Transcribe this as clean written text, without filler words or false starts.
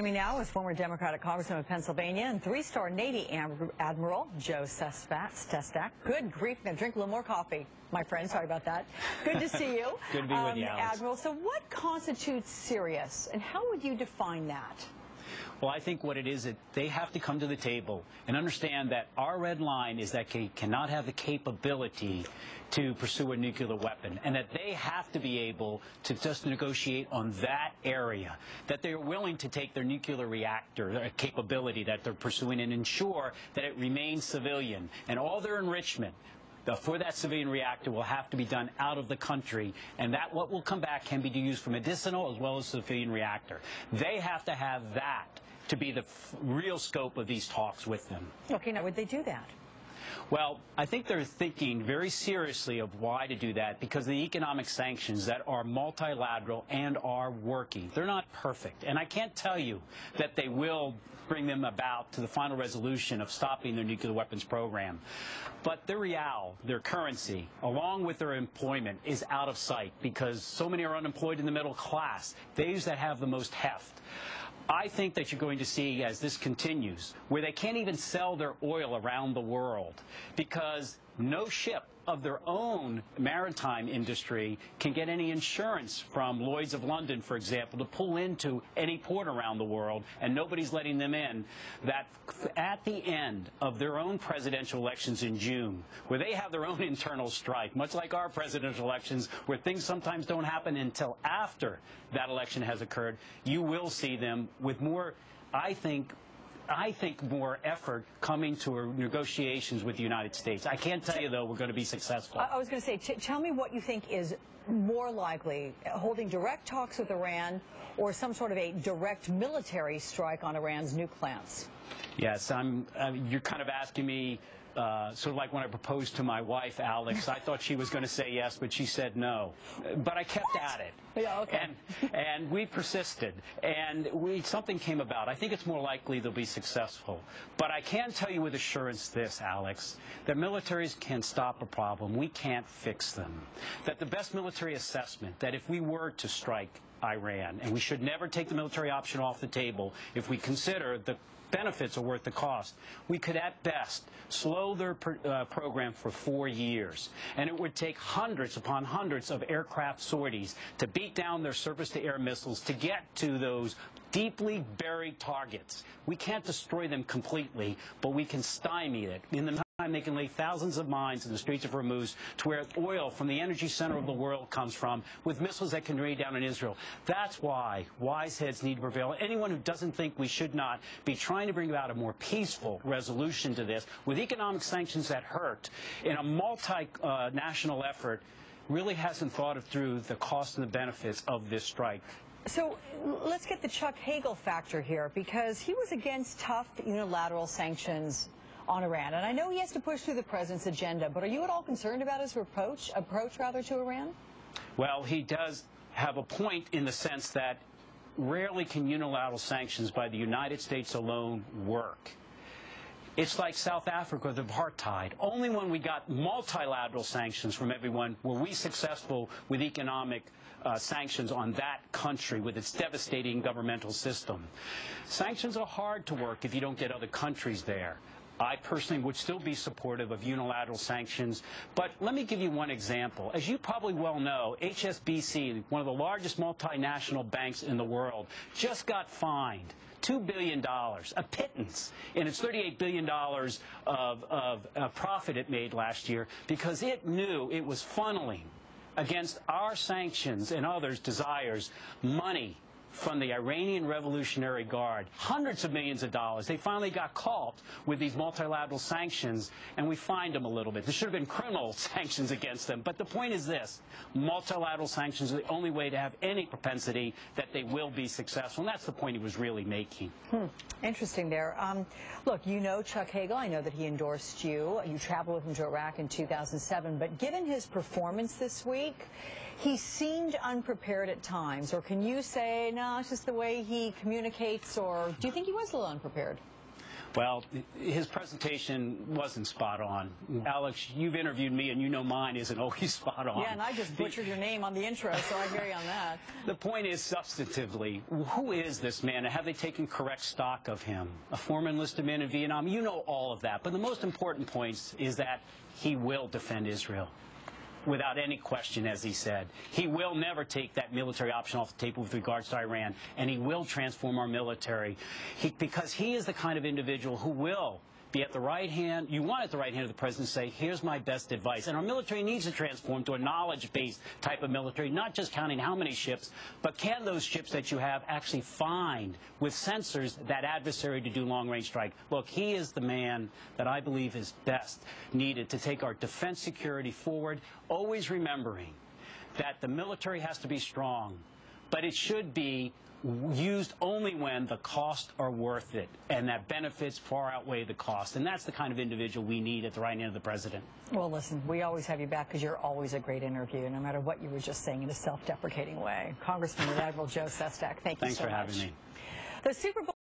Me now is former Democratic Congressman of Pennsylvania and three-star Navy Admiral Joe Sestak. Good grief, I'm going to drink a little more coffee, my friend. Sorry about that. Good to see you. Good to be with you, Alex. Admiral, so what constitutes serious, and how would you define that? Well, I think what it is that they have to come to the table and understand that our red line is that they cannot have the capability to pursue a nuclear weapon, and that they have to be able to just negotiate on that area, that they're willing to take their nuclear reactor capability that they're pursuing and ensure that it remains civilian, and all their enrichment for that civilian reactor will have to be done out of the country, and that what will come back can be used for medicinal as well as civilian reactor. They have to have that to be the real scope of these talks with them. Okay, now would they do that? Well, I think they're thinking very seriously of why to do that, because of the economic sanctions that are multilateral and are working. They're not perfect, and I can't tell you that they will bring them about to the final resolution of stopping their nuclear weapons program. But their real, their currency, along with their employment, is out of sight because so many are unemployed in the middle class, those that have the most heft. I think that you're going to see, as this continues, where they can't even sell their oil around the world because no ship of their own maritime industry can get any insurance from Lloyd's of London, for example, to pull into any port around the world, and nobody's letting them in, that at the end of their own presidential elections in June, where they have their own internal strife, much like our presidential elections, where things sometimes don't happen until after that election has occurred, you will see them with more, I think more effort coming to negotiations with the United States. I can't tell you, though, we're going to be successful. I was going to say, tell me what you think is more likely, holding direct talks with Iran or some sort of a direct military strike on Iran's nuke plants. Yes, you're kind of asking me, sort of like when I proposed to my wife, Alex. I thought she was going to say yes, but she said no. But I kept at it. Yeah, okay. And we persisted, and something came about. I think it's more likely they'll be successful. But I can tell you with assurance this, Alex, that militaries can stop a problem. We can't fix them. That the best military assessment, that if we were to strike Iran, and we should never take the military option off the table if we consider the benefits are worth the cost, we could at best slow their program for 4 years, and it would take hundreds upon hundreds of aircraft sorties to beat down their surface-to-air missiles to get to those deeply buried targets. We can't destroy them completely, but we can stymie it. In the time, they can lay thousands of mines in the Straits of Hormuz to where oil from the energy center of the world comes from, with missiles that can rain down on Israel. That's why wise heads need to prevail. Anyone who doesn't think we should not be trying to bring about a more peaceful resolution to this, with economic sanctions that hurt, in a multinational effort, really hasn't thought through the cost and the benefits of this strike. So let's get the Chuck Hagel factor here, because he was against tough unilateral sanctions on Iran. And I know he has to push through the president's agenda, but are you at all concerned about his approach to Iran? Well, he does have a point in the sense that rarely can unilateral sanctions by the United States alone work. It's like South Africa with apartheid. Only when we got multilateral sanctions from everyone were we successful with economic sanctions on that country with its devastating governmental system. Sanctions are hard to work if you don't get other countries there. I personally would still be supportive of unilateral sanctions, but let me give you one example. As you probably well know, HSBC, one of the largest multinational banks in the world, just got fined $2 billion, a pittance, in its $38 billion of profit it made last year, because it knew it was funneling against our sanctions and others' desires money from the Iranian Revolutionary Guard, hundreds of millions of dollars. They finally got caught with these multilateral sanctions, and we fined them a little bit. There should have been criminal sanctions against them. But the point is this: multilateral sanctions are the only way to have any propensity that they will be successful, and that's the point he was really making. Interesting there. Look, you know Chuck Hagel. I know that he endorsed you. You traveled with him to Iraq in 2007. But given his performance this week, he seemed unprepared at times. Or can you say, no, it's just the way he communicates? Or do you think he was a little unprepared? Well, his presentation wasn't spot on. Alex, you've interviewed me, and you know mine isn't always spot on. Yeah, and I just butchered your name on the intro, so I hear you on that. The point is, substantively, who is this man, and have they taken correct stock of him? A former enlisted man in Vietnam, you know all of that. But the most important point is that he will defend Israel. Without any question, as he said. He will never take that military option off the table with regards to Iran, and he will transform our military because he is the kind of individual who will be at the right hand. You want at the right hand of the president to say, here's my best advice. And our military needs to transform to a knowledge-based type of military, not just counting how many ships, but can those ships that you have actually find, with sensors, that adversary to do long-range strike? Look, he is the man that I believe is best needed to take our defense security forward, always remembering that the military has to be strong, but it should be used only when the costs are worth it and that benefits far outweigh the cost. And that's the kind of individual we need at the right hand of the president. Well, listen, we always have you back because you're always a great interview, no matter what you were just saying in a self-deprecating way. Congressman Admiral Joe Sestak, thank you so much. Thanks for having me. The Super Bowl